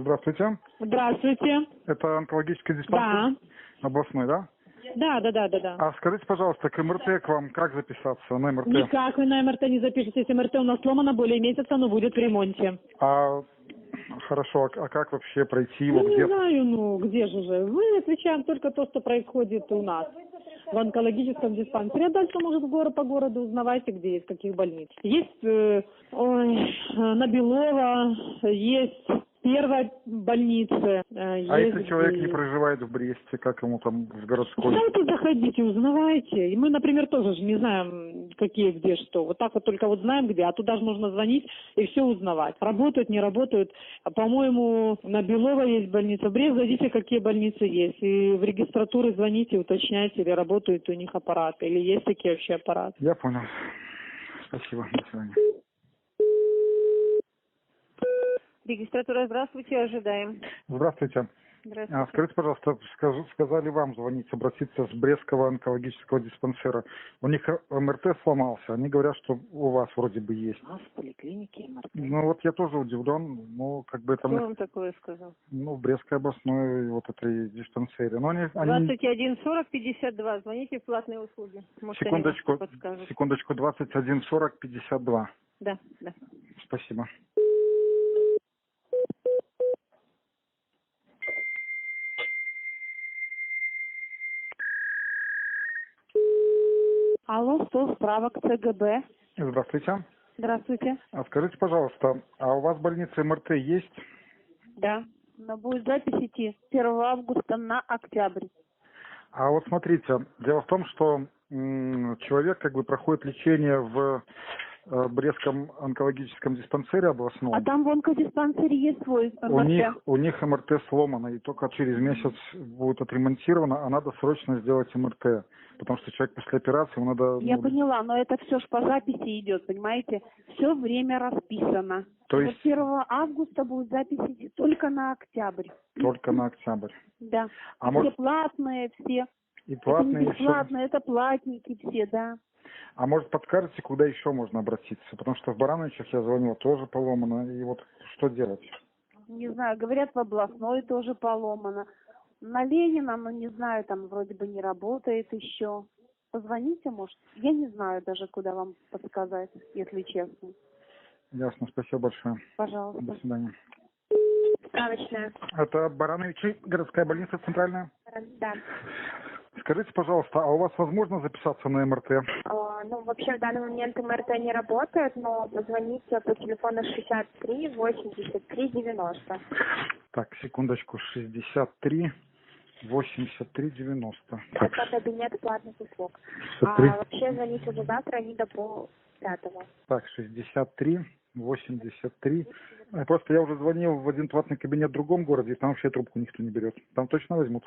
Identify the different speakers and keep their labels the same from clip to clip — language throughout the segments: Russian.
Speaker 1: Здравствуйте.
Speaker 2: Здравствуйте.
Speaker 1: Это онкологический диспансер?
Speaker 2: Да.
Speaker 1: Областной, да?
Speaker 2: Да.
Speaker 1: А скажите, пожалуйста, к МРТ к вам как записаться на МРТ?
Speaker 2: Никак вы на МРТ не запишетесь. МРТ у нас сломано более месяца, но будет в ремонте.
Speaker 1: Хорошо, а как вообще пройти его?
Speaker 2: Ну,
Speaker 1: Где?
Speaker 2: не знаю, где же. Мы отвечаем только то, что происходит у нас в онкологическом диспансере. А дальше, может, по городу узнавайте, где есть, в каких больниц. Есть на Белова, есть первая больница.
Speaker 1: А если человек не проживает в Бресте, как ему там в городской?
Speaker 2: Сами заходите, узнавайте. И мы, например, тоже же не знаем, какие, где, что. Вот так вот только вот знаем, где. А туда же нужно звонить и все узнавать. Работают, не работают. По-моему, на Белова есть больница. В Брест зайдите, какие больницы есть. И в регистратуры звоните, уточняйте, или работают у них аппараты, или есть такие вообще аппараты.
Speaker 1: Я понял. Спасибо. До свидания.
Speaker 3: Регистратура, здравствуйте, ожидаем.
Speaker 1: Здравствуйте.
Speaker 3: Здравствуйте.
Speaker 1: Скажите, пожалуйста, сказали вам звонить, обратиться с Брестского онкологического диспансера. У них МРТ сломался. Они говорят, что у вас вроде бы есть.
Speaker 3: У нас в поликлинике МРТ.
Speaker 1: Ну вот я тоже удивлен. Ну, как бы это...
Speaker 3: Кто вам такое сказал?
Speaker 1: Ну, в Брестской областной вот этой диспансере. Но они...
Speaker 3: 21 40 52. Звоните в платные услуги. Может, они вам подскажут.
Speaker 1: Секундочку, 21 40 52.
Speaker 3: Да.
Speaker 1: Спасибо.
Speaker 3: Алло, стол справок ЦГБ.
Speaker 1: Здравствуйте.
Speaker 3: Здравствуйте.
Speaker 1: Скажите, пожалуйста, а у вас больница МРТ есть?
Speaker 3: Да. Но будет запись идти с 1 августа на октябрь.
Speaker 1: А вот смотрите, дело в том, что человек как бы проходит лечение в Брестском онкологическом диспансере областном.
Speaker 3: А там в онкодиспансере есть свой МРТ.
Speaker 1: У них МРТ сломано, и только через месяц будет отремонтировано, а надо срочно сделать МРТ. Потому что человек после операции, ему надо...
Speaker 3: Я поняла, но это все ж по записи идет, понимаете? Все время расписано.
Speaker 1: То есть...
Speaker 3: 1 августа будет запись идти только на октябрь.
Speaker 1: Только на октябрь.
Speaker 3: Да.
Speaker 1: А
Speaker 3: все
Speaker 1: может...
Speaker 3: платные, все.
Speaker 1: И платные,
Speaker 3: это не бесплатные, это платники все, да.
Speaker 1: А может подскажете, куда еще можно обратиться? Потому что в Барановичах я звонил, тоже поломано. И вот что делать?
Speaker 3: Не знаю, говорят, в областной тоже поломано. На Ленина, но не знаю, там вроде бы не работает еще. Позвоните, может. Я не знаю даже, куда вам подсказать, если честно.
Speaker 1: Ясно, спасибо большое.
Speaker 3: Пожалуйста.
Speaker 1: До свидания.
Speaker 4: Справочная.
Speaker 1: Это Барановичи, городская больница центральная?
Speaker 4: Да.
Speaker 1: Скажите, пожалуйста, а у вас возможно записаться на МРТ?
Speaker 4: Ну, вообще в данный момент МРТ не работает, но позвоните по телефону 63 83 90.
Speaker 1: Так, секундочку, 63 83 90. Так,
Speaker 4: Это кабинет платных услуг.
Speaker 1: 63.
Speaker 4: А вообще звоните уже завтра, они до полпятого.
Speaker 1: Так, 63 83. Просто я уже звонил в один платный кабинет в другом городе, и там вообще трубку никто не берет. Там точно возьмут?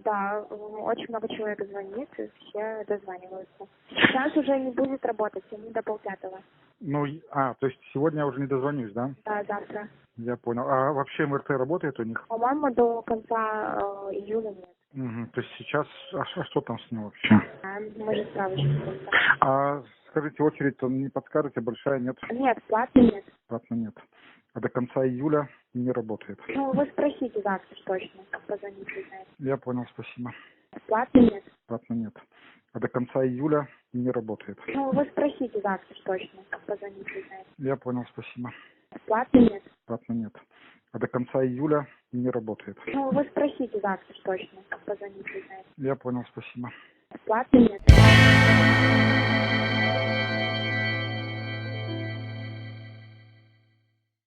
Speaker 4: Да, очень много человек звонит, и все дозваниваются. Сейчас уже не будет работать, они до полпятого.
Speaker 1: Ну, то есть сегодня я уже не дозвонюсь, да?
Speaker 4: Да, завтра.
Speaker 1: Я понял. А вообще МРТ работает у них?
Speaker 4: По-моему, до конца июля нет.
Speaker 1: Угу. То есть сейчас... А что там с ним вообще?
Speaker 4: Может, справочку просто.
Speaker 1: А скажите, очередь-то не подскажете, большая нет?
Speaker 4: Нет, платно нет.
Speaker 1: Платно нет. А до конца июля не работает.
Speaker 4: Ну, вы спросите завтра точно, позвоните, знаете.
Speaker 1: Я понял, спасибо.
Speaker 4: Платно нет.
Speaker 1: Платно нет. А до конца июля не работает.
Speaker 4: Ну, вы спросите завтра точно, позвоните, знаете.
Speaker 1: Я понял, спасибо.
Speaker 4: Платно нет.
Speaker 1: Платно нет. А до конца июля не работает.
Speaker 4: Ну, вы спросите завтра точно, позвоните, знаете.
Speaker 1: Я понял, спасибо.
Speaker 4: Платно нет.